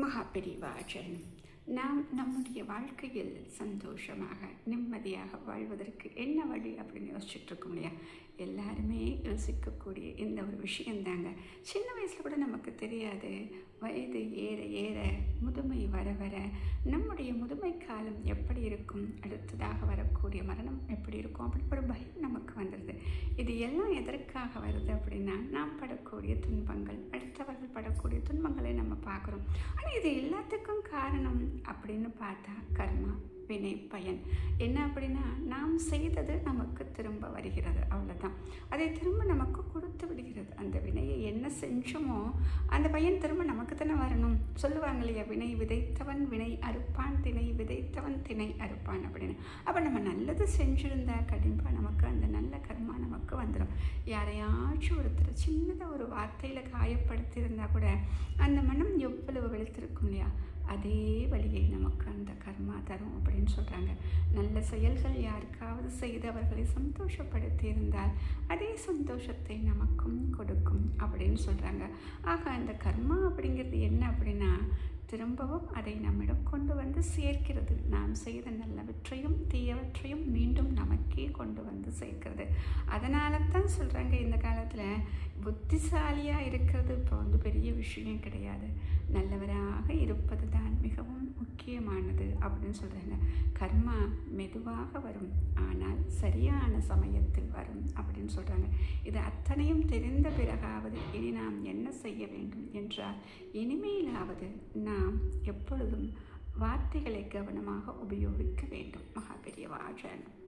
மகாபெரிவாச்சன் நாம் நம்முடைய வாழ்க்கையில் சந்தோஷமாக நிம்மதியாக வாழ்வதற்கு என்ன வழி அப்படின்னு யோசிச்சுட்டு இருக்கோம் இல்லையா? எல்லாருமே யோசிக்கக்கூடிய இந்த ஒரு விஷயந்தாங்க. சின்ன வயசில் கூட நமக்கு தெரியாது. வயது ஏற ஏற முதுமை வர வர நம்முடைய முதுமை காலம் எப்படி இருக்கும், அடுத்ததாக வரக்கூடிய மரணம் எப்படி இருக்கும் அப்படின்னு ஒரு பயம் நமக்கு வந்துடுது. இது எல்லாம் எதற்காக வருது அப்படின்னா, நாம் படக்கூடிய துன்பங்கள், அடுத்தவர்கள் படக்கூடிய துன்பங்களை நம்ம பார்க்குறோம். ஆனால் இது எல்லாத்துக்கும் காரணம் அப்படின்னு பார்த்தா கர்மா, வினை, பயன். என்ன அப்படின்னா, நாம் செய்தது நமக்கு திரும்ப வருகிறது, அவ்வளோதான். அதை திரும்ப நமக்கு கொடுத்து விடுகிறது. அந்த வினையை என்ன செஞ்சோமோ அந்த பயன் திரும்ப நமக்கு தானே வரணும். சொல்லுவாங்க இல்லையா, வினை விதைத்தவன் வினை அறுப்பான், திணை விதைத்தவன் திணை அறுப்பான் அப்படின்னு. அப்போ நம்ம நல்லது செஞ்சுருந்தா கண்டிப்பாக நமக்கு அந்த நல்ல கர்மா நமக்கு வந்துடும். யாரையாச்சும் ஒருத்தர் சின்னதாக ஒரு வார்த்தையில் காயப்படுத்தியிருந்தால் கூட அந்த மனம் எவ்வளவு வெளுத்திருக்கும் இல்லையா? அதே வழியை நமக்கு அந்த கர்மா தரும் அப்படின்னு சொல்கிறாங்க. நல்ல செயல்கள் யாருக்காவது செய்து அவர்களை சந்தோஷப்படுத்தி இருந்தால் அதே சந்தோஷத்தை நமக்கும் கொடுக்கும் அப்படின்னு சொல்கிறாங்க. ஆக அந்த கர்மா அப்படிங்கிறது என்ன அப்படின்னா, திரும்பவும் அதை நம்மிடம் கொண்டு வந்து சேர்க்கிறது. நாம் செய்த நல்லவற்றையும் தீயவற்றையும் மீண்டும் நமக்கே கொண்டு வந்து சேர்க்கிறது. அதனால தான் சொல்கிறாங்க, இந்த காலத்தில் புத்திசாலியாக இருக்கிறது இப்போ பெரிய விஷயம் கிடையாது. நல்லவராக இருப்பது தான் மிகவும் முக்கியமானது அப்படின்னு சொல்கிறாங்க. கர்மா மெதுவாக வரும், ஆனால் சரியான சமயத்தில் வரும் அப்படின்னு சொல்கிறாங்க. இது அத்தனையும் தெரிந்த பிறகாவது இனி நாம் என்ன செய்ய வேண்டும் என்றால், இனிமேலாவது நாம் எப்பொழுதும் வார்த்தைகளை கவனமாக உபயோகிக்க வேண்டும். மகாபெரியவா ஜெயம்.